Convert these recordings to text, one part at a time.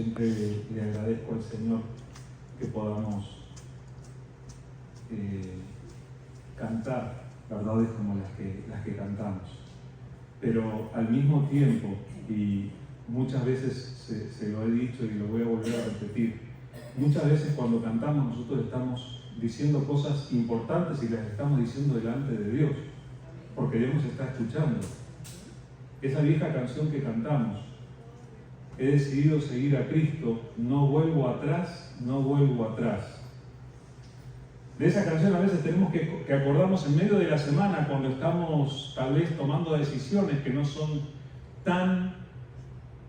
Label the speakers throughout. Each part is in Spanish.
Speaker 1: Siempre le agradezco al Señor que podamos cantar verdades como las que cantamos. Pero al mismo tiempo, y muchas veces se lo he dicho y lo voy a volver a repetir, muchas veces cuando cantamos nosotros estamos diciendo cosas importantes y las estamos diciendo delante de Dios, porque Dios nos está escuchando. Esa vieja canción que cantamos, he decidido seguir a Cristo, no vuelvo atrás, no vuelvo atrás. De esa canción a veces tenemos que acordarnos en medio de la semana cuando estamos tal vez tomando decisiones que no son tan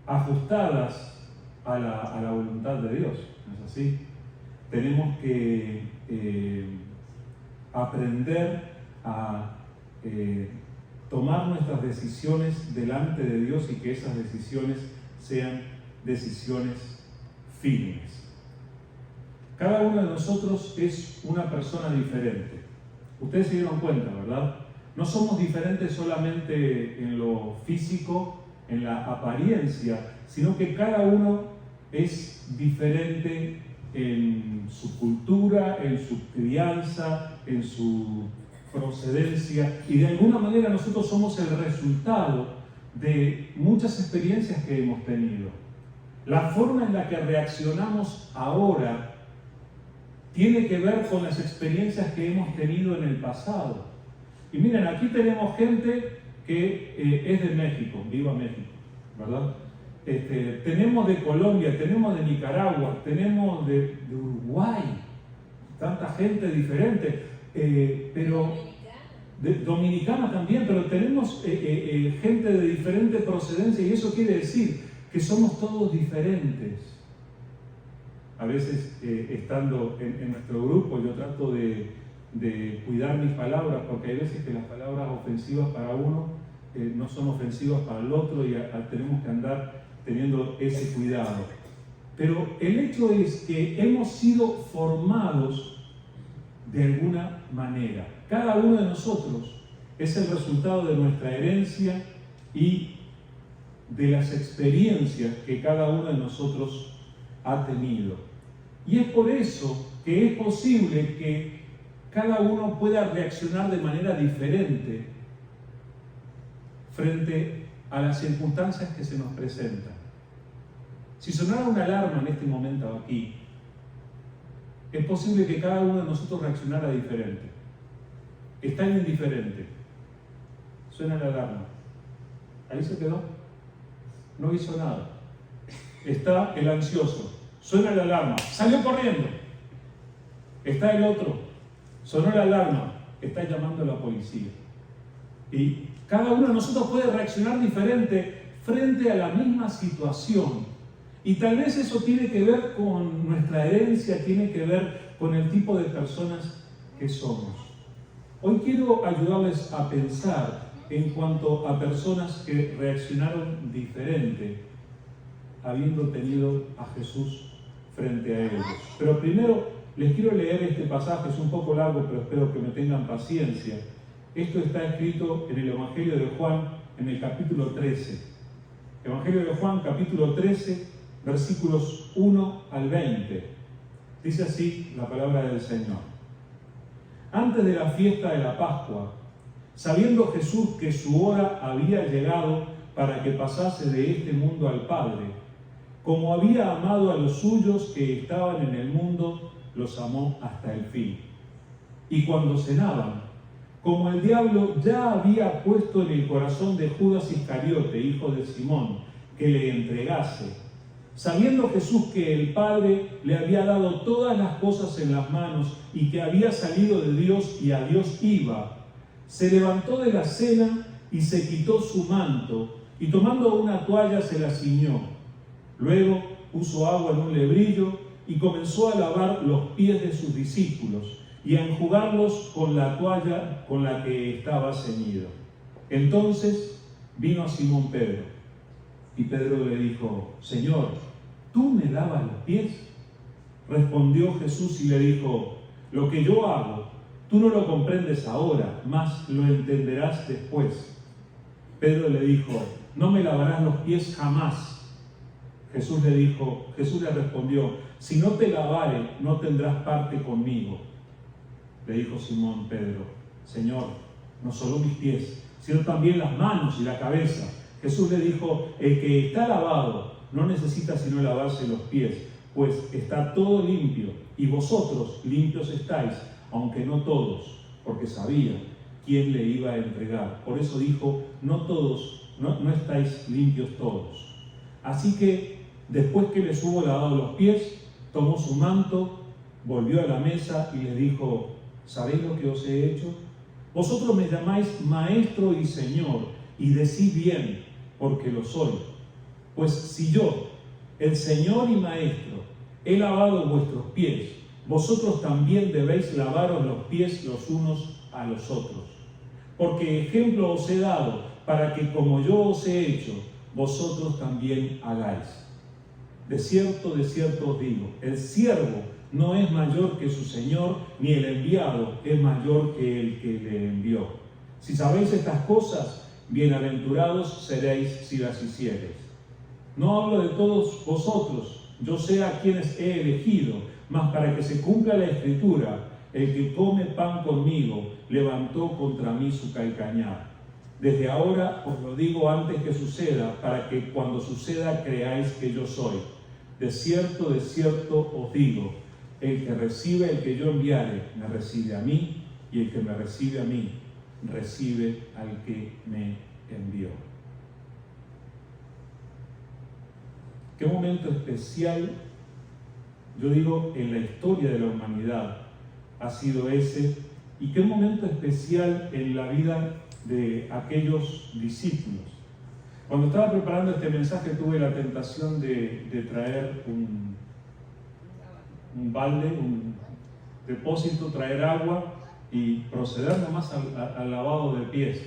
Speaker 1: ajustadas a la voluntad de Dios, ¿no es así? Tenemos que aprender a tomar nuestras decisiones delante de Dios y que esas decisiones sean decisiones firmes. Cada uno de nosotros es una persona diferente. Ustedes se dieron cuenta, ¿verdad? No somos diferentes solamente en lo físico, en la apariencia, sino que cada uno es diferente en su cultura, en su crianza, en su procedencia, y de alguna manera nosotros somos el resultado de muchas experiencias que hemos tenido. La forma en la que reaccionamos ahora tiene que ver con las experiencias que hemos tenido en el pasado. Y miren, aquí tenemos gente que es de México, viva México, ¿verdad? Tenemos de Colombia, tenemos de Nicaragua, tenemos de Uruguay, tanta gente diferente, pero dominicana también, pero tenemos gente de diferente procedencia, y eso quiere decir que somos todos diferentes. A veces, estando en nuestro grupo, yo trato de cuidar mis palabras, porque hay veces que las palabras ofensivas para uno no son ofensivas para el otro, y tenemos que andar teniendo ese cuidado. Pero el hecho es que hemos sido formados de alguna manera. Cada uno de nosotros es el resultado de nuestra herencia y de las experiencias que cada uno de nosotros ha tenido. Y es por eso que es posible que cada uno pueda reaccionar de manera diferente frente a las circunstancias que se nos presentan. Si sonara una alarma en este momento aquí, es posible que cada uno de nosotros reaccionara diferente. Está indiferente. Suena la alarma. Ahí se quedó. No hizo nada. Está el ansioso. Suena la alarma. Salió corriendo. Está el otro. Sonó la alarma. Está llamando a la policía. Y cada uno de nosotros puede reaccionar diferente frente a la misma situación. Y tal vez eso tiene que ver con nuestra herencia, tiene que ver con el tipo de personas que somos. Hoy quiero ayudarles a pensar en cuanto a personas que reaccionaron diferente, habiendo tenido a Jesús frente a ellos. Pero primero les quiero leer este pasaje, es un poco largo, pero espero que me tengan paciencia. Esto está escrito en el Evangelio de Juan, en el capítulo 13. Evangelio de Juan, capítulo 13, versículos 1 al 20. Dice así la palabra del Señor. Antes de la fiesta de la Pascua, sabiendo Jesús que su hora había llegado para que pasase de este mundo al Padre, como había amado a los suyos que estaban en el mundo, los amó hasta el fin. Y cuando cenaban, como el diablo ya había puesto en el corazón de Judas Iscariote, hijo de Simón, que le entregase, sabiendo Jesús que el Padre le había dado todas las cosas en las manos y que había salido de Dios y a Dios iba, se levantó de la cena y se quitó su manto, y tomando una toalla se la ciñó. Luego puso agua en un lebrillo y comenzó a lavar los pies de sus discípulos y a enjugarlos con la toalla con la que estaba ceñido. Entonces vino a Simón Pedro, y Pedro le dijo: Señor, ¿tú me lavas los pies? Respondió Jesús y le dijo: lo que yo hago, tú no lo comprendes ahora, mas lo entenderás después. Pedro le dijo: no me lavarás los pies jamás. Jesús le respondió, si no te lavare, no tendrás parte conmigo. Le dijo Simón Pedro, Señor, no solo mis pies, sino también las manos y la cabeza. Jesús le dijo, el que está lavado no necesita sino lavarse los pies, pues está todo limpio, y vosotros limpios estáis, aunque no todos, porque sabía quién le iba a entregar. Por eso dijo, no estáis limpios todos. Así que, después que les hubo lavado los pies, tomó su manto, volvió a la mesa y les dijo, ¿sabéis lo que os he hecho? Vosotros me llamáis Maestro y Señor, y decís bien, porque lo soy. Pues si yo, el Señor y Maestro, he lavado vuestros pies, vosotros también debéis lavaros los pies los unos a los otros. Porque ejemplo os he dado, para que como yo os he hecho, vosotros también hagáis. De cierto os digo, el siervo no es mayor que su Señor, ni el enviado es mayor que el que le envió. Si sabéis estas cosas, bienaventurados seréis si las hiciereis. No hablo de todos vosotros, yo sé a quienes he elegido, mas para que se cumpla la Escritura, el que come pan conmigo levantó contra mí su calcañar. Desde ahora os lo digo antes que suceda, para que cuando suceda creáis que yo soy. De cierto os digo, el que recibe el que yo enviare, me recibe a mí, y el que me recibe a mí, recibe al que me envió. Qué momento especial, yo digo, en la historia de la humanidad ha sido ese, y qué momento especial en la vida de aquellos discípulos. Cuando estaba preparando este mensaje tuve la tentación de traer un balde, un depósito, traer agua y proceder nomás al lavado de pies.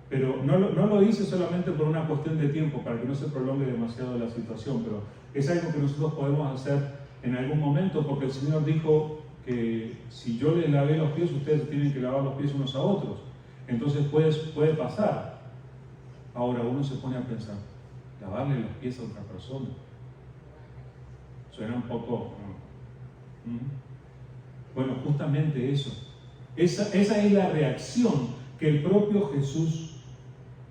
Speaker 1: Pero no lo hice solamente por una cuestión de tiempo, para que no se prolongue demasiado la situación, pero es algo que nosotros podemos hacer en algún momento, porque el Señor dijo que si yo les lavé los pies, ustedes tienen que lavar los pies unos a otros. Entonces puede pasar. Ahora uno se pone a pensar, lavarle los pies a otra persona. Suena un poco... Bueno, justamente eso. Esa es la reacción que el propio Jesús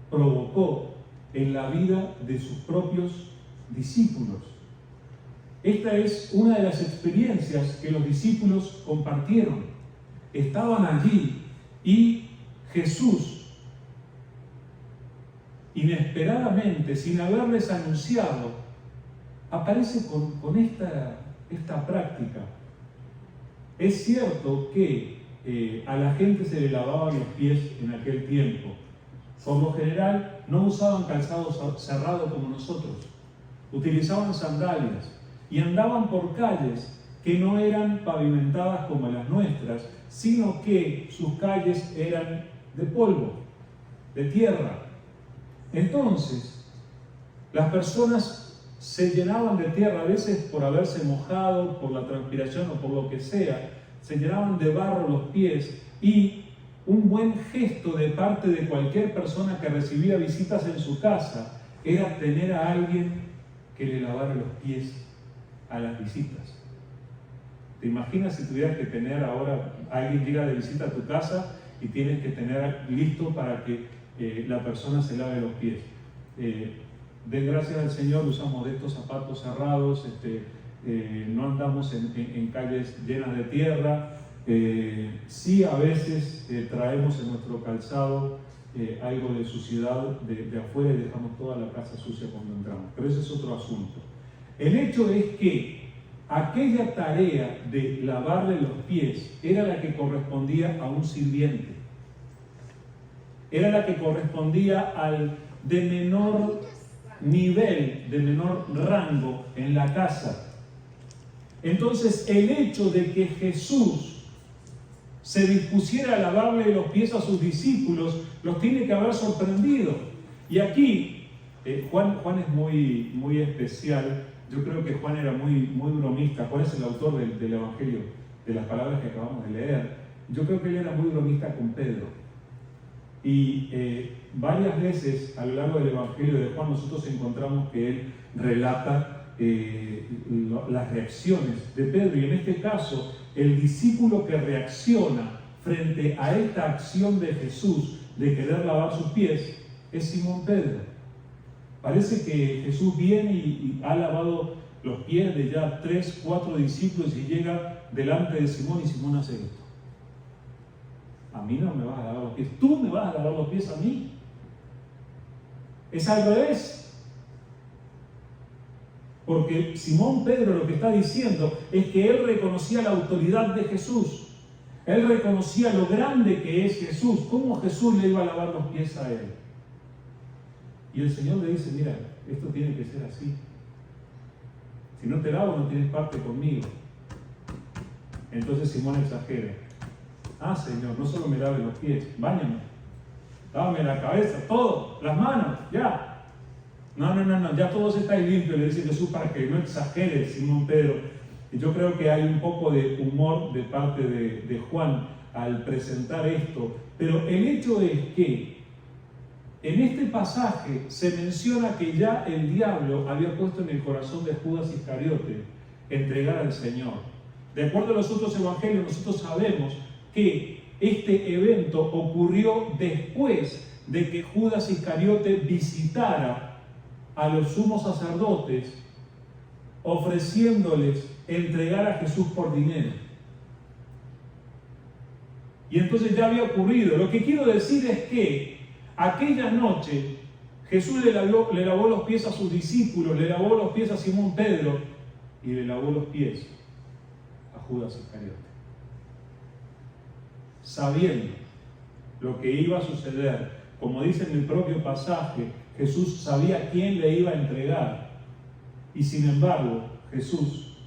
Speaker 1: provocó en la vida de sus propios discípulos. Esta es una de las experiencias que los discípulos compartieron. Estaban allí y Jesús, inesperadamente, sin haberles anunciado, aparece con esta práctica. Es cierto que a la gente se le lavaban los pies en aquel tiempo. Por lo general no usaban calzados cerrados como nosotros, utilizaban sandalias y andaban por calles que no eran pavimentadas como las nuestras, sino que sus calles eran de polvo, de tierra. Entonces, las personas se llenaban de tierra, a veces por haberse mojado, por la transpiración o por lo que sea, se llenaban de barro los pies, y un buen gesto de parte de cualquier persona que recibía visitas en su casa era tener a alguien que le lavara los pies a las visitas. ¿Te imaginas si tuvieras que tener ahora, alguien llega de visita a tu casa y tienes que tener listo para que la persona se lave los pies? Den gracias al Señor, usamos de estos zapatos cerrados, no andamos en calles llenas de tierra. Sí, a veces traemos en nuestro calzado algo de suciedad de afuera y dejamos toda la casa sucia cuando entramos, pero ese es otro asunto. El hecho es que aquella tarea de lavarle los pies era la que correspondía a un sirviente, era la que correspondía al de menor nivel, de menor rango en la casa. Entonces, el hecho de que Jesús se dispusiera a lavarle los pies a sus discípulos los tiene que haber sorprendido. Y aquí Juan es muy especial. Yo creo que Juan era muy bromista. Juan es el autor del Evangelio, de las palabras que acabamos de leer. Yo creo que él era muy bromista con Pedro. Y varias veces a lo largo del Evangelio de Juan nosotros encontramos que él relata las reacciones de Pedro, y en este caso el discípulo que reacciona frente a esta acción de Jesús de querer lavar sus pies es Simón Pedro. Parece que Jesús viene y ha lavado los pies de ya 3, 4 discípulos y llega delante de Simón, y Simón hace esto: a mí no me vas a lavar los pies, tú me vas a lavar los pies a mí. Es al revés. Porque Simón Pedro lo que está diciendo es que él reconocía la autoridad de Jesús. Él reconocía lo grande que es Jesús, cómo Jesús le iba a lavar los pies a él. Y el Señor le dice: mira, esto tiene que ser así. Si no te lavo, no tienes parte conmigo. Entonces Simón exagera: ah, Señor, no solo me lave los pies, báñame, lávame la cabeza, todo, las manos, ya. No, ya todos estáis limpios, le dice Jesús, para que no exagere Simón Pedro. Y yo creo que hay un poco de humor de parte de Juan al presentar esto, pero el hecho es que en este pasaje se menciona que ya el diablo había puesto en el corazón de Judas Iscariote entregar al Señor. De acuerdo a los otros evangelios, nosotros sabemos que este evento ocurrió después de que Judas Iscariote visitara a los sumos sacerdotes ofreciéndoles entregar a Jesús por dinero. Y entonces ya había ocurrido. Lo que quiero decir es que aquella noche Jesús le lavó los pies a sus discípulos, le lavó los pies a Simón Pedro y le lavó los pies a Judas Iscariote. Sabiendo lo que iba a suceder, como dice en el propio pasaje, Jesús sabía quién le iba a entregar, y sin embargo Jesús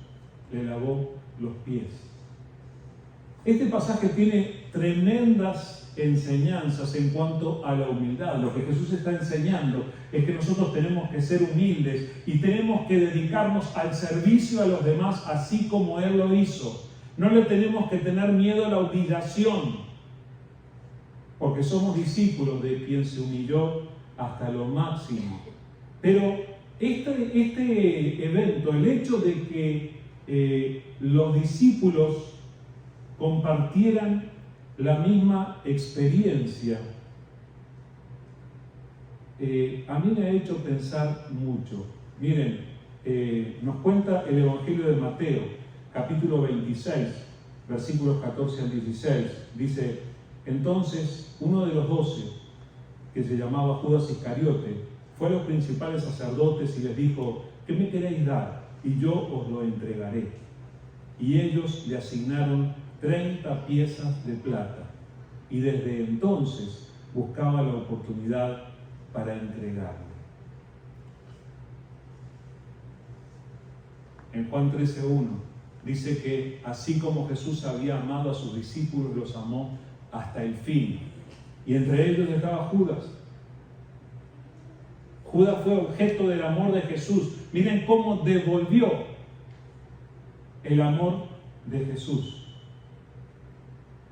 Speaker 1: le lavó los pies. Este pasaje tiene tremendas enseñanzas en cuanto a la humildad. Lo que Jesús está enseñando es que nosotros tenemos que ser humildes y tenemos que dedicarnos al servicio a los demás así como Él lo hizo. No le tenemos que tener miedo a la humillación, porque somos discípulos de quien se humilló hasta lo máximo. Pero este evento, el hecho de que los discípulos compartieran la misma experiencia, a mí me ha hecho pensar mucho. Miren, nos cuenta el Evangelio de Mateo, capítulo 26, versículos 14 al 16. Dice: entonces uno de los 12, que se llamaba Judas Iscariote, fue a los principales sacerdotes y les dijo: ¿qué me queréis dar? Y yo os lo entregaré. Y ellos le asignaron 30 piezas de plata, y desde entonces buscaba la oportunidad para entregarle. En Juan 13:1 dice que así como Jesús había amado a sus discípulos, los amó hasta el fin. Y entre ellos estaba Judas. Judas fue objeto del amor de Jesús. Miren cómo devolvió el amor de Jesús.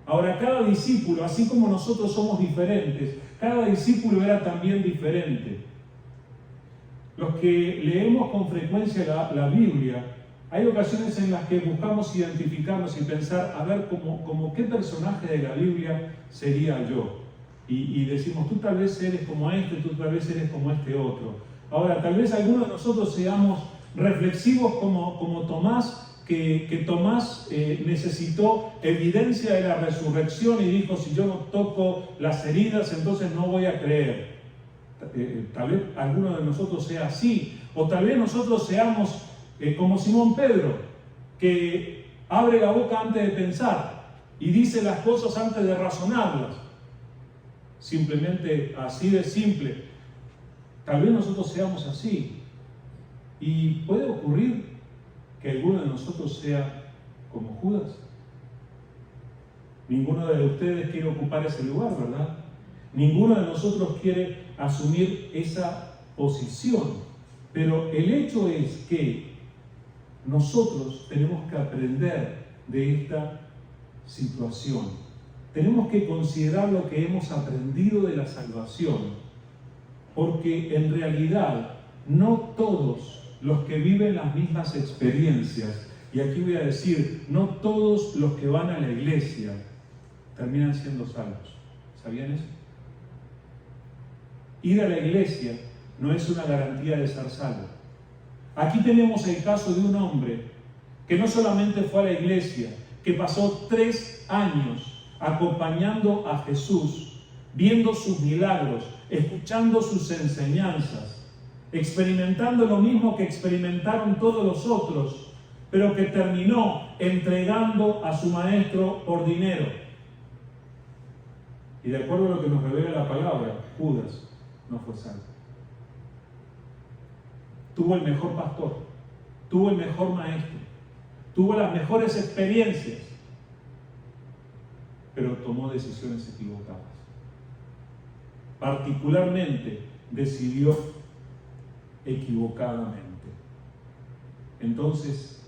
Speaker 1: Ahora, cada discípulo, así como nosotros somos diferentes, cada discípulo era también diferente. Los que leemos con frecuencia la Biblia, hay ocasiones en las que buscamos identificarnos y pensar, a ver, como qué personaje de la Biblia sería yo. Y decimos, tú tal vez eres como este, tú tal vez eres como este otro. Ahora, tal vez algunos de nosotros seamos reflexivos como Tomás, que Tomás necesitó evidencia de la resurrección y dijo: si yo no toco las heridas, entonces no voy a creer. Tal vez alguno de nosotros sea así, o tal vez nosotros seamos como Simón Pedro, que abre la boca antes de pensar y dice las cosas antes de razonarlas. Simplemente así de simple. Tal vez nosotros seamos así. Y puede ocurrir que alguno de nosotros sea como Judas. Ninguno de ustedes quiere ocupar ese lugar, ¿verdad? Ninguno de nosotros quiere asumir esa posición. Pero el hecho es que nosotros tenemos que aprender de esta situación. Tenemos que considerar lo que hemos aprendido de la salvación, porque en realidad no todos los que viven las mismas experiencias, y aquí voy a decir, no todos los que van a la iglesia terminan siendo salvos. ¿Sabían eso? Ir a la iglesia no es una garantía de ser salvo. Aquí tenemos el caso de un hombre que no solamente fue a la iglesia, que pasó 3 años acompañando a Jesús, viendo sus milagros, escuchando sus enseñanzas, experimentando lo mismo que experimentaron todos los otros, pero que terminó entregando a su maestro por dinero. Y de acuerdo a lo que nos revela la palabra, Judas no fue salvo. Tuvo el mejor pastor, tuvo el mejor maestro, tuvo las mejores experiencias, pero tomó decisiones equivocadas. Particularmente decidió equivocadamente. Entonces,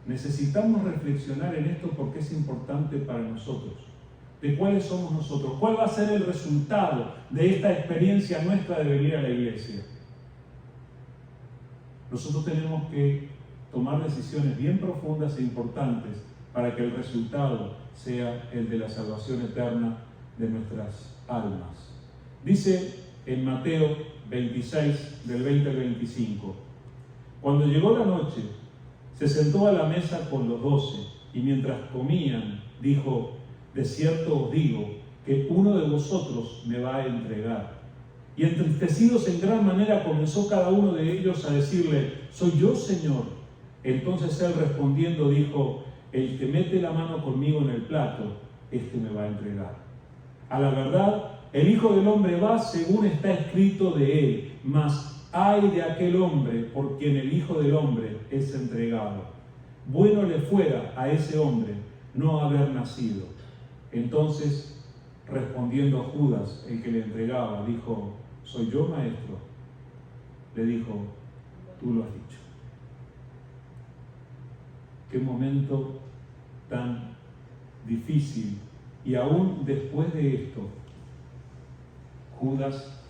Speaker 1: necesitamos reflexionar en esto porque es importante para nosotros. ¿De cuáles somos nosotros? ¿Cuál va a ser el resultado de esta experiencia nuestra de venir a la iglesia? Nosotros tenemos que tomar decisiones bien profundas e importantes para que el resultado sea el de la salvación eterna de nuestras almas. Dice en Mateo 26, del 20 al 25, cuando llegó la noche, se sentó a la mesa con los 12 y mientras comían, dijo: de cierto os digo que uno de vosotros me va a entregar. Y entristecidos en gran manera comenzó cada uno de ellos a decirle: ¿soy yo, Señor? Entonces él respondiendo dijo: el que mete la mano conmigo en el plato, este me va a entregar. A la verdad, el Hijo del Hombre va según está escrito de él, mas ay de aquel hombre por quien el Hijo del Hombre es entregado. Bueno le fuera a ese hombre no haber nacido. Entonces, respondiendo Judas, el que le entregaba, dijo: ¿soy yo, maestro? Le dijo: tú lo has dicho. Qué momento tan difícil. Y aún después de esto, Judas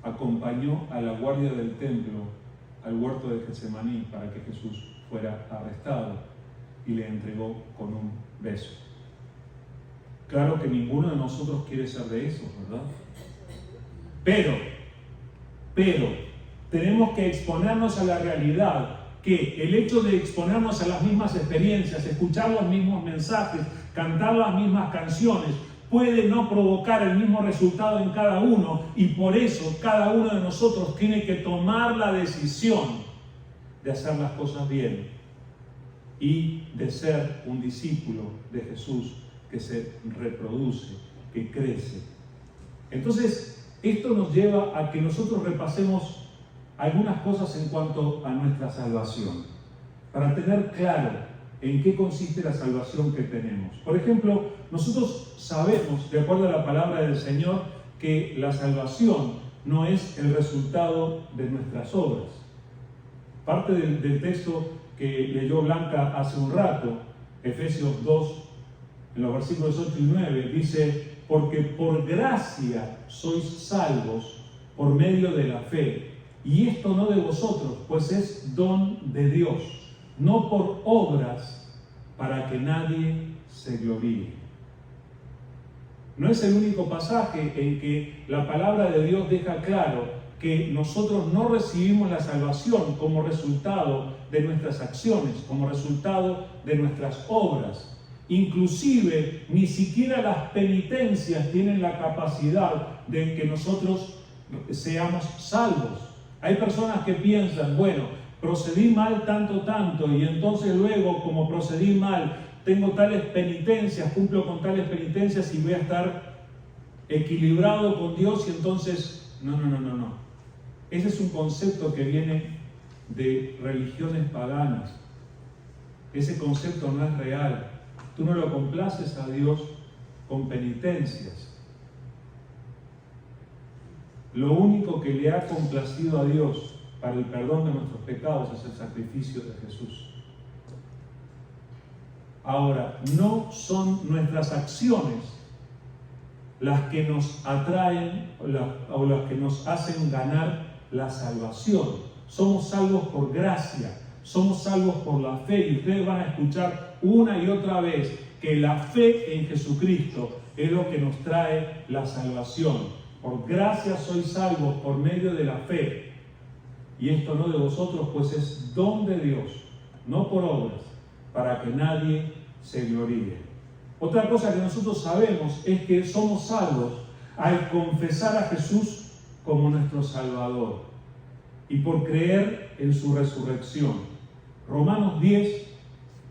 Speaker 1: acompañó a la guardia del templo al huerto de Getsemaní para que Jesús fuera arrestado y le entregó con un beso. Claro que ninguno de nosotros quiere ser de esos, ¿verdad? Pero tenemos que exponernos a la realidad que el hecho de exponernos a las mismas experiencias, escuchar los mismos mensajes, cantar las mismas canciones, puede no provocar el mismo resultado en cada uno, y por eso cada uno de nosotros tiene que tomar la decisión de hacer las cosas bien y de ser un discípulo de Jesús que se reproduce, que crece. Entonces, esto nos lleva a que nosotros repasemos algunas cosas en cuanto a nuestra salvación, para tener claro en qué consiste la salvación que tenemos. Por ejemplo, nosotros sabemos, de acuerdo a la palabra del Señor, que la salvación no es el resultado de nuestras obras. Parte del texto que leyó Blanca hace un rato, Efesios 2, en los versículos 8 y 9, dice: porque por gracia sois salvos por medio de la fe, y esto no de vosotros, pues es don de Dios, no por obras, para que nadie se gloríe. No es el único pasaje en que la palabra de Dios deja claro que nosotros no recibimos la salvación como resultado de nuestras acciones, como resultado de nuestras obras. Inclusive, ni siquiera las penitencias tienen la capacidad de que nosotros seamos salvos. Hay personas que piensan: bueno, procedí mal tanto, y entonces luego, como procedí mal, tengo tales penitencias, cumplo con tales penitencias y voy a estar equilibrado con Dios, y entonces, no. Ese es un concepto que viene de religiones paganas. Ese concepto no es real. Tú no lo complaces a Dios con penitencias. Lo único que le ha complacido a Dios para el perdón de nuestros pecados es el sacrificio de Jesús. Ahora, no son nuestras acciones las que nos atraen o las que nos hacen ganar la salvación. Somos salvos por gracia, somos salvos por la fe. Y ustedes van a escuchar una y otra vez que la fe en Jesucristo es lo que nos trae la salvación. Por gracia sois salvos por medio de la fe. Y esto no de vosotros, pues es don de Dios, no por obras, para que nadie se gloríe. Otra cosa que nosotros sabemos es que somos salvos al confesar a Jesús como nuestro Salvador y por creer en su resurrección. Romanos 10,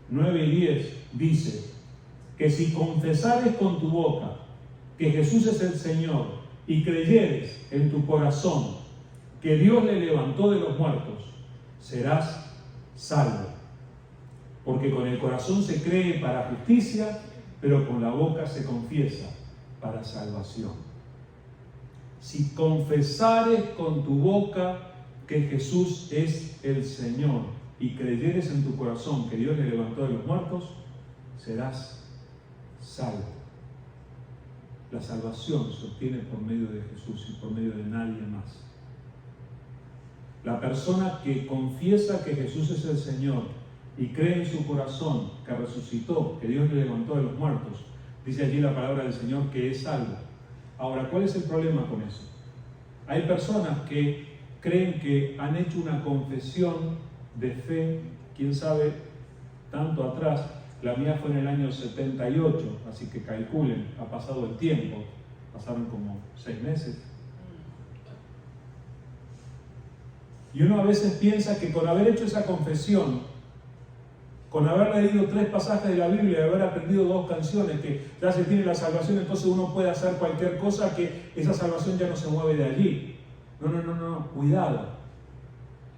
Speaker 1: 9 y 10 dice que si confesares con tu boca que Jesús es el Señor y creyeres en tu corazón que Dios le levantó de los muertos, serás salvo. Porque con el corazón se cree para justicia, pero con la boca se confiesa para salvación. Si confesares con tu boca que Jesús es el Señor y creyeres en tu corazón que Dios le levantó de los muertos, serás salvo. La salvación se obtiene por medio de Jesús y por medio de nadie más. La persona que confiesa que Jesús es el Señor y cree en su corazón que resucitó, que Dios le levantó de los muertos, dice allí la palabra del Señor que es salvo. Ahora, ¿cuál es el problema con eso? Hay personas que creen que han hecho una confesión de fe, quién sabe, tanto atrás. La mía fue en el año 78, así que calculen, ha pasado el tiempo, pasaron como 6 meses. Y uno a veces piensa que con haber hecho esa confesión, con haber leído 3 pasajes de la Biblia y haber aprendido 2 canciones, que ya se tiene la salvación, entonces uno puede hacer cualquier cosa, que esa salvación ya no se mueve de allí. No, cuidado.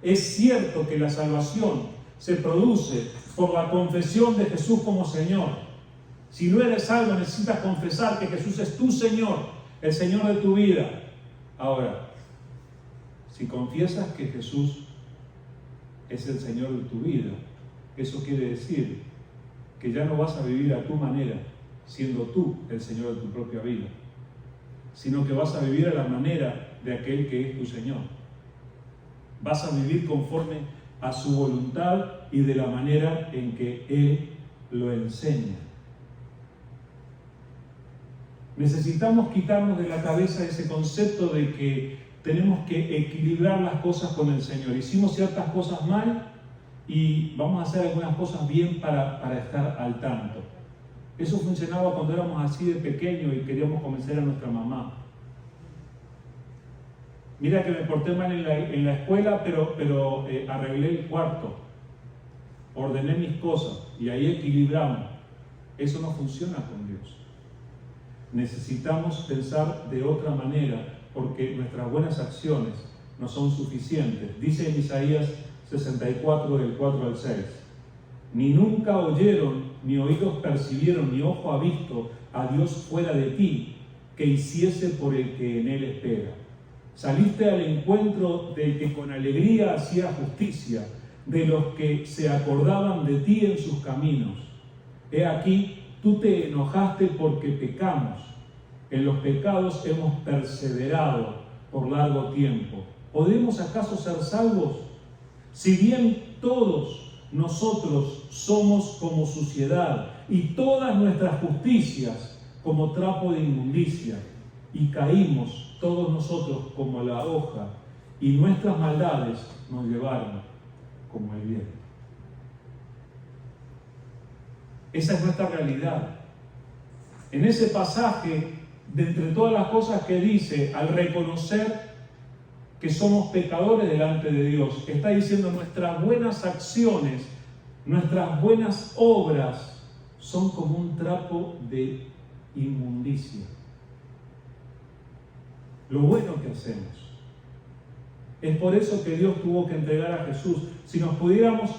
Speaker 1: Es cierto que la salvación se produce por la confesión de Jesús como Señor. Si no eres salvo, necesitas confesar que Jesús es tu Señor, el Señor de tu vida. Ahora, si confiesas que Jesús es el Señor de tu vida, eso quiere decir que ya no vas a vivir a tu manera, siendo tú el Señor de tu propia vida, sino que vas a vivir a la manera de aquel que es tu Señor. Vas a vivir conforme a su voluntad y de la manera en que Él lo enseña. Necesitamos quitarnos de la cabeza ese concepto de que tenemos que equilibrar las cosas con el Señor. Hicimos ciertas cosas mal y vamos a hacer algunas cosas bien para estar al tanto. Eso funcionaba cuando éramos así de pequeños y queríamos convencer a nuestra mamá. Mira que me porté mal en la escuela, pero arreglé el cuarto, ordené mis cosas y ahí equilibramos. Eso no funciona con Dios. Necesitamos pensar de otra manera porque nuestras buenas acciones no son suficientes. Dice en Isaías 64, del 4 al 6. Ni nunca oyeron, ni oídos percibieron, ni ojo ha visto a Dios fuera de ti, que hiciese por el que en Él espera. Saliste al encuentro del que con alegría hacía justicia, de los que se acordaban de ti en sus caminos. He aquí, tú te enojaste porque pecamos. En los pecados hemos perseverado por largo tiempo. ¿Podemos acaso ser salvos? Si bien todos nosotros somos como suciedad y todas nuestras justicias como trapo de inmundicia, y caímos todos nosotros como la hoja, y nuestras maldades nos llevaron como el viento. Esa es nuestra realidad. En ese pasaje, de entre todas las cosas que dice, al reconocer que somos pecadores delante de Dios, está diciendo nuestras buenas acciones, nuestras buenas obras son como un trapo de inmundicia. Lo bueno que hacemos. Es por eso que Dios tuvo que entregar a Jesús. Si nos pudiéramos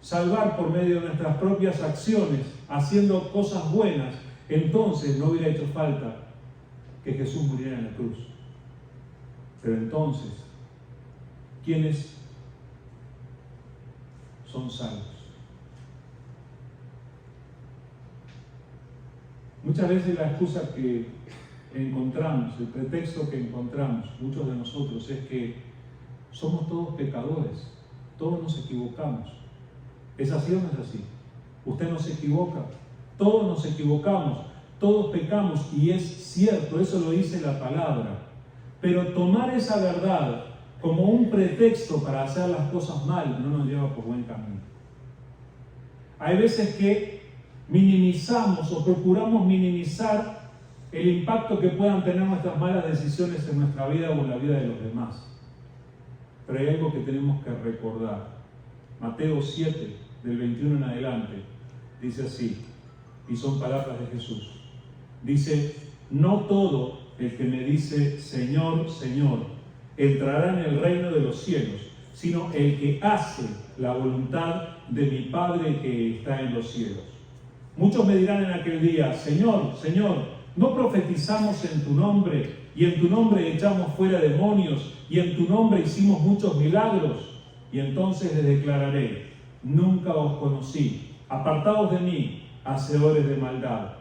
Speaker 1: salvar por medio de nuestras propias acciones, haciendo cosas buenas, entonces no hubiera hecho falta que Jesús muriera en la cruz. Pero entonces, ¿quiénes son salvos? Muchas veces la excusa que encontramos, el pretexto que encontramos, muchos de nosotros, es que Somos todos pecadores, todos nos equivocamos. ¿Es así o no es así? Usted no se equivoca, todos nos equivocamos, todos pecamos, y es cierto, eso lo dice la palabra. Pero tomar esa verdad como un pretexto para hacer las cosas mal no nos lleva por buen camino. Hay veces que minimizamos o procuramos minimizar el impacto que puedan tener nuestras malas decisiones en nuestra vida o en la vida de los demás. Pero hay algo que tenemos que recordar. Mateo 7, del 21 en adelante, dice así, y son palabras de Jesús. Dice: no todo el que me dice Señor, Señor, entrará en el reino de los cielos, sino el que hace la voluntad de mi Padre que está en los cielos. Muchos me dirán en aquel día: Señor, Señor, ¿no profetizamos en tu nombre, y en tu nombre echamos fuera demonios, y en tu nombre hicimos muchos milagros? Y entonces les declararé: nunca os conocí, apartados de mí, hacedores de maldad.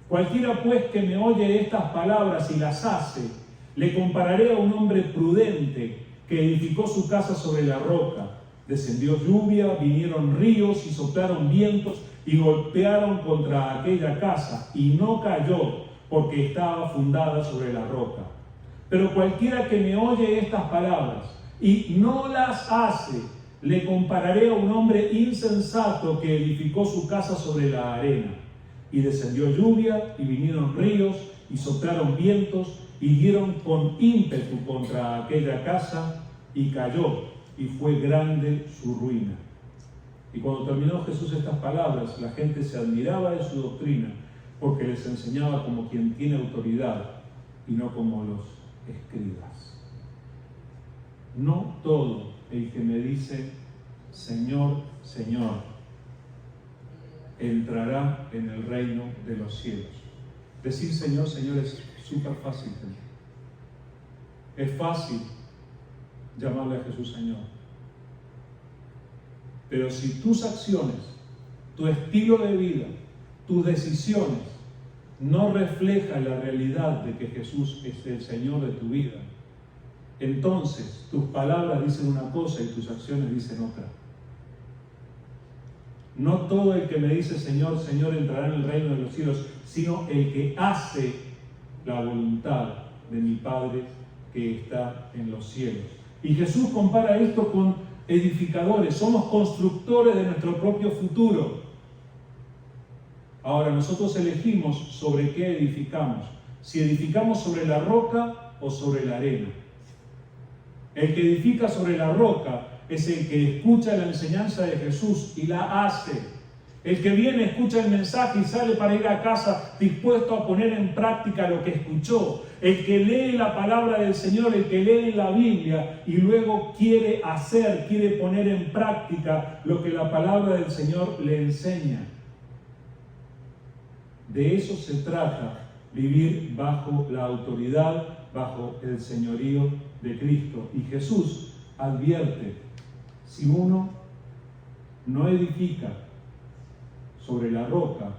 Speaker 1: Cualquiera pues que me oye estas palabras y las hace, le compararé a un hombre prudente que edificó su casa sobre la roca. Descendió lluvia, vinieron ríos y soplaron vientos y golpearon contra aquella casa, y no cayó, porque estaba fundada sobre la roca. Pero cualquiera que me oye estas palabras y no las hace, le compararé a un hombre insensato que edificó su casa sobre la arena. Y descendió lluvia, y vinieron ríos, y soplaron vientos, y dieron con ímpetu contra aquella casa, y cayó, y fue grande su ruina. Y cuando terminó Jesús estas palabras, la gente se admiraba de su doctrina, porque les enseñaba como quien tiene autoridad, y no como los escribas. No todo el que me dice Señor, Señor, entrará en el reino de los cielos. Decir Señor, Señor es súper fácil. Es fácil llamarle a Jesús Señor. Pero si tus acciones, tu estilo de vida, tus decisiones no reflejan la realidad de que Jesús es el Señor de tu vida, entonces tus palabras dicen una cosa y tus acciones dicen otra. No todo el que me dice Señor, Señor entrará en el reino de los cielos, sino el que hace la voluntad de mi Padre que está en los cielos. Y Jesús compara esto con edificadores. Somos constructores de nuestro propio futuro. Ahora, nosotros elegimos sobre qué edificamos. Si edificamos sobre la roca o sobre la arena. El que edifica sobre la roca es el que escucha la enseñanza de Jesús y la hace. El que viene, escucha el mensaje y sale para ir a casa dispuesto a poner en práctica lo que escuchó. El que lee la palabra del Señor, el que lee la Biblia y luego quiere hacer, quiere poner en práctica lo que la palabra del Señor le enseña. De eso se trata, vivir bajo la autoridad, bajo el señorío de Cristo. Y Jesús advierte: si uno no edifica sobre la roca,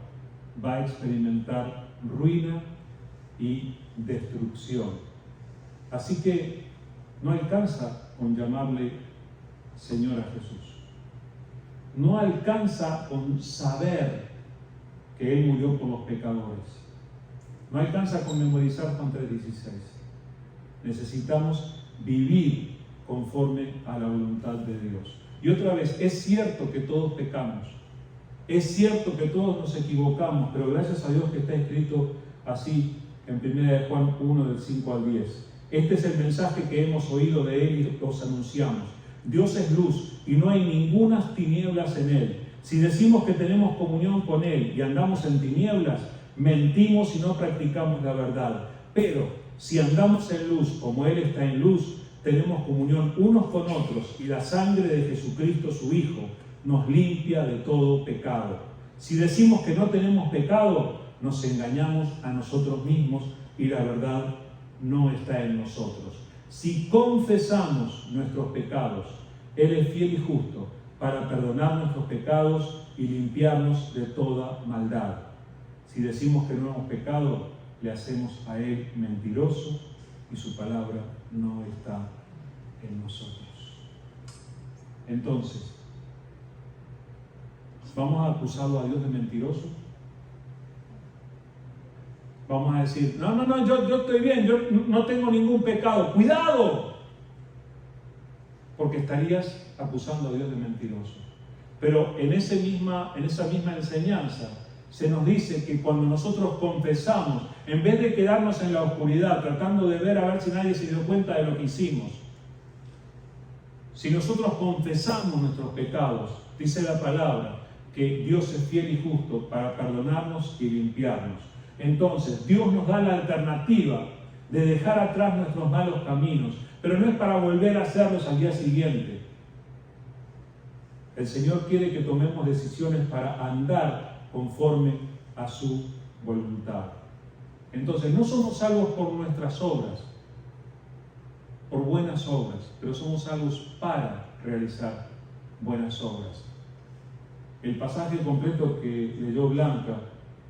Speaker 1: va a experimentar ruina y destrucción. Así que no alcanza con llamarle Señor a Jesús. No alcanza con saber que Él murió por los pecadores. No alcanza con memorizar Juan 3:16. Necesitamos vivir conforme a la voluntad de Dios. Y otra vez, es cierto que todos pecamos, es cierto que todos nos equivocamos, pero gracias a Dios que está escrito así en 1 Juan 1, del 5 al 10. Este es el mensaje que hemos oído de Él y os anunciamos. Dios es luz y no hay ninguna tinieblas en Él. Si decimos que tenemos comunión con Él y andamos en tinieblas, mentimos y no practicamos la verdad. Pero si andamos en luz como Él está en luz, tenemos comunión unos con otros, y la sangre de Jesucristo, su Hijo, nos limpia de todo pecado. Si decimos que no tenemos pecado, nos engañamos a nosotros mismos y la verdad no está en nosotros. Si confesamos nuestros pecados, Él es fiel y justo para perdonar nuestros pecados y limpiarnos de toda maldad. Si decimos que no hemos pecado, le hacemos a Él mentiroso y su palabra no está en nosotros. Entonces, ¿vamos a acusarlo a Dios de mentiroso? Vamos a decir, no, yo estoy bien, yo no tengo ningún pecado. ¡Cuidado! Porque estarías acusando a Dios de mentiroso. Pero en esa misma enseñanza se nos dice que cuando nosotros confesamos, en vez de quedarnos en la oscuridad tratando de ver a ver si nadie se dio cuenta de lo que hicimos, si nosotros confesamos nuestros pecados, dice la palabra que Dios es fiel y justo para perdonarnos y limpiarnos. Entonces Dios nos da la alternativa de dejar atrás nuestros malos caminos, pero no es para volver a hacerlos al día siguiente. El Señor quiere que tomemos decisiones para andar conforme a su voluntad. Entonces, no somos salvos por nuestras obras, por buenas obras, pero somos salvos para realizar buenas obras. El pasaje completo que leyó Blanca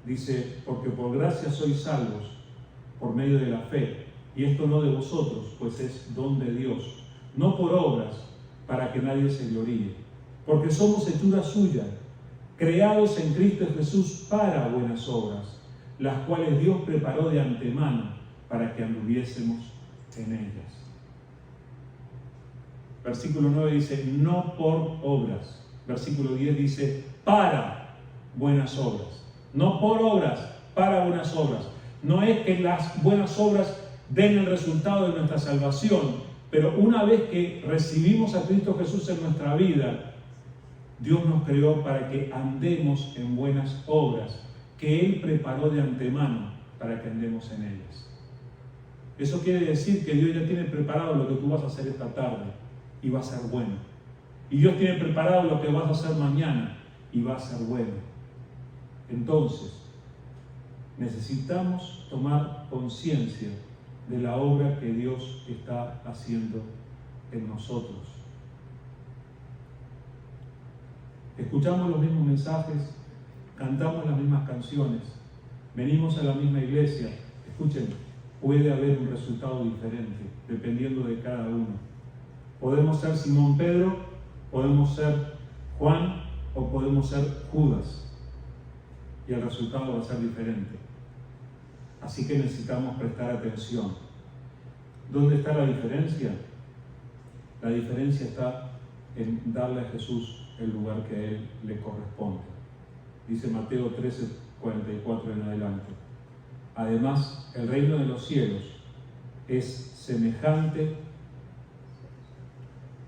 Speaker 1: dice, porque por gracia sois salvos por medio de la fe, y esto no de vosotros, pues es don de Dios, no por obras, para que nadie se gloríe. Porque somos hechura suya, creados en Cristo Jesús para buenas obras, las cuales Dios preparó de antemano para que anduviésemos en ellas. Versículo 9 dice, no por obras. Versículo 10 dice, para buenas obras. No por obras, para buenas obras. No es que las buenas obras den el resultado de nuestra salvación, pero una vez que recibimos a Cristo Jesús en nuestra vida, Dios nos creó para que andemos en buenas obras, que Él preparó de antemano para que andemos en ellas. Eso quiere decir que Dios ya tiene preparado lo que tú vas a hacer esta tarde y va a ser bueno. Y Dios tiene preparado lo que vas a hacer mañana y va a ser bueno. Entonces, necesitamos tomar conciencia de la obra que Dios está haciendo en nosotros. Escuchamos los mismos mensajes, cantamos las mismas canciones, venimos a la misma iglesia. Escuchen, puede haber un resultado diferente dependiendo de cada uno. Podemos ser Simón Pedro, podemos ser Juan o podemos ser Judas. Y el resultado va a ser diferente. Así que necesitamos prestar atención. ¿Dónde está la diferencia? La diferencia está en darle a Jesús el lugar que a Él le corresponde. Dice Mateo 13:44 en adelante. Además, el reino de los cielos es semejante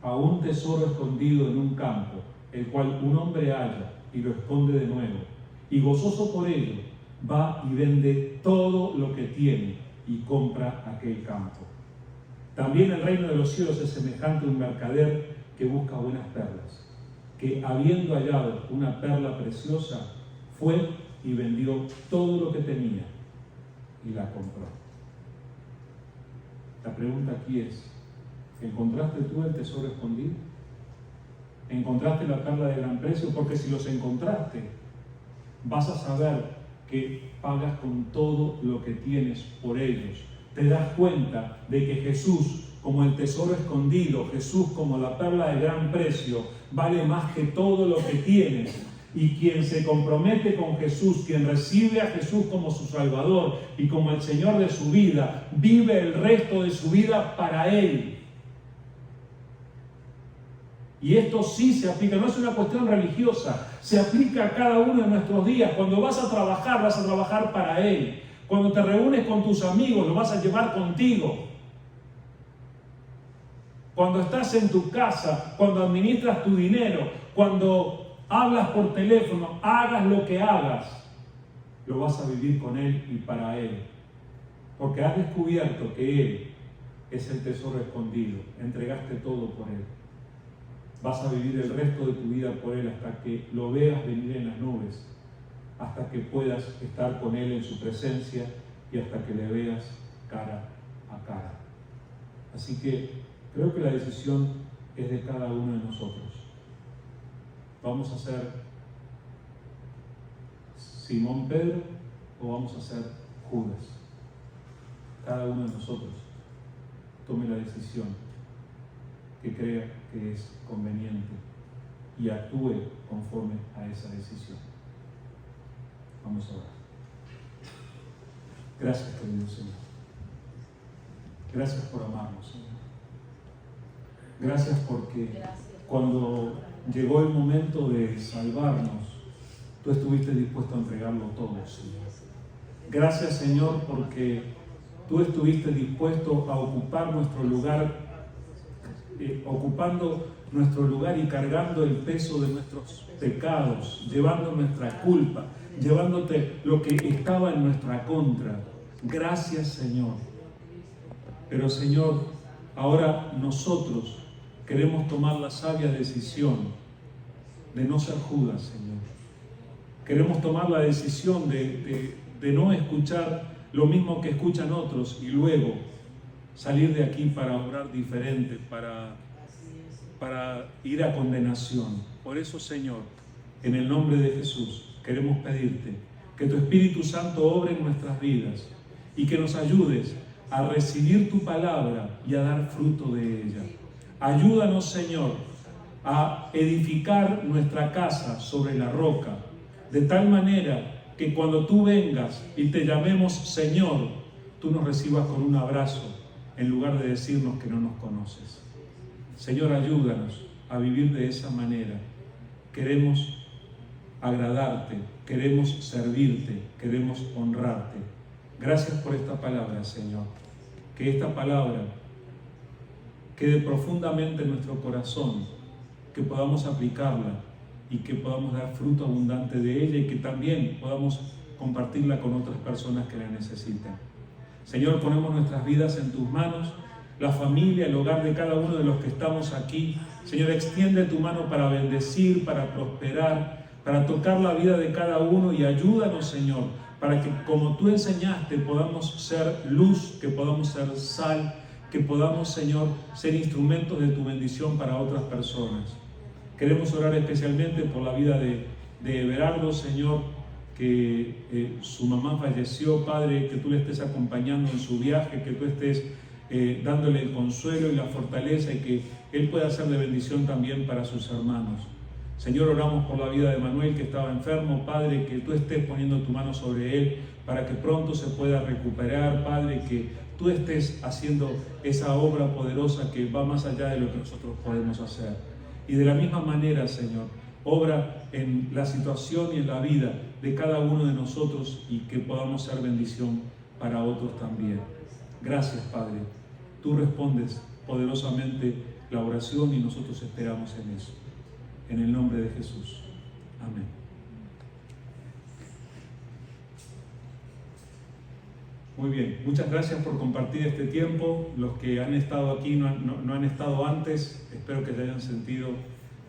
Speaker 1: a un tesoro escondido en un campo, el cual un hombre halla y lo esconde de nuevo, y gozoso por ello va y vende todo lo que tiene y compra aquel campo. También el reino de los cielos es semejante a un mercader que busca buenas perlas, que habiendo hallado una perla preciosa, fue y vendió todo lo que tenía y la compró. La pregunta aquí es, ¿encontraste tú el tesoro escondido? ¿Encontraste la perla de gran precio? Porque si los encontraste, vas a saber que pagas con todo lo que tienes por ellos. Te das cuenta de que Jesús, como el tesoro escondido, Jesús como la perla de gran precio, vale más que todo lo que tienes. Y quien se compromete con Jesús, quien recibe a Jesús como su Salvador y como el Señor de su vida, vive el resto de su vida para Él. Y esto sí se aplica, no es una cuestión religiosa, se aplica a cada uno de nuestros días. Cuando vas a trabajar para Él. Cuando te reúnes con tus amigos, lo vas a llevar contigo. Cuando estás en tu casa, cuando administras tu dinero, cuando hablas por teléfono, hagas lo que hagas, lo vas a vivir con Él y para Él. Porque has descubierto que Él es el tesoro escondido, entregaste todo por Él. Vas a vivir el resto de tu vida por Él hasta que lo veas venir en las nubes, hasta que puedas estar con Él en su presencia y hasta que le veas cara a cara. Así que creo que la decisión es de cada uno de nosotros. ¿Vamos a ser Simón Pedro o vamos a ser Judas? Cada uno de nosotros tome la decisión. que crea que es conveniente y actúe conforme a esa decisión. Vamos a orar. Gracias, querido Señor. Gracias por amarnos, Señor. Gracias porque cuando llegó el momento de salvarnos, Tú estuviste dispuesto a entregarlo todo, Señor. Gracias, Señor, porque Tú estuviste dispuesto a ocupar nuestro lugar, ocupando nuestro lugar y cargando el peso de nuestros pecados, llevando nuestra culpa, llevándote lo que estaba en nuestra contra. Gracias, Señor. Pero, Señor, ahora nosotros queremos tomar la sabia decisión de no ser Judas, Señor. Queremos tomar la decisión de no escuchar lo mismo que escuchan otros y luego salir de aquí para obrar diferente, para ir a condenación. Por eso, Señor, en el nombre de Jesús, queremos pedirte que tu Espíritu Santo obre en nuestras vidas y que nos ayudes a recibir tu palabra y a dar fruto de ella. Ayúdanos, Señor, a edificar nuestra casa sobre la roca, de tal manera que cuando tú vengas y te llamemos Señor, tú nos recibas con un abrazo, en lugar de decirnos que no nos conoces. Señor, ayúdanos a vivir de esa manera. Queremos agradarte, queremos servirte, queremos honrarte. Gracias por esta palabra, Señor. Que esta palabra quede profundamente en nuestro corazón, que podamos aplicarla y que podamos dar fruto abundante de ella y que también podamos compartirla con otras personas que la necesitan. Señor, ponemos nuestras vidas en tus manos, la familia, el hogar de cada uno de los que estamos aquí. Señor, extiende tu mano para bendecir, para prosperar, para tocar la vida de cada uno y ayúdanos, Señor, para que como tú enseñaste podamos ser luz, que podamos ser sal, que podamos, Señor, ser instrumentos de tu bendición para otras personas. Queremos orar especialmente por la vida de Everardo, Señor, que su mamá falleció, Padre, que tú le estés acompañando en su viaje, que tú estés dándole el consuelo y la fortaleza y que él pueda ser de bendición también para sus hermanos. Señor, oramos por la vida de Manuel, que estaba enfermo, Padre, que tú estés poniendo tu mano sobre él para que pronto se pueda recuperar, Padre, que tú estés haciendo esa obra poderosa que va más allá de lo que nosotros podemos hacer. Y de la misma manera, Señor, obra en la situación y en la vida de cada uno de nosotros y que podamos ser bendición para otros también. Gracias, Padre. Tú respondes poderosamente la oración y nosotros esperamos en eso. En el nombre de Jesús. Amén. Muy bien, muchas gracias por compartir este tiempo. Los que han estado aquí no han estado antes, espero que se hayan sentido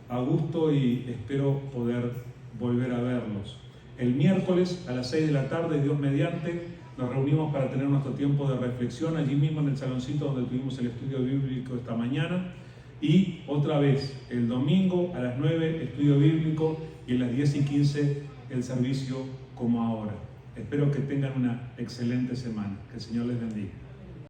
Speaker 1: a gusto y espero poder volver a verlos. El miércoles a las 6 de la tarde, Dios mediante, nos reunimos para tener nuestro tiempo de reflexión allí mismo en el saloncito donde tuvimos el estudio bíblico esta mañana. Y otra vez, el domingo a las 9, estudio bíblico, y a las 10:15 el servicio como ahora. Espero que tengan una excelente semana. Que el Señor les bendiga.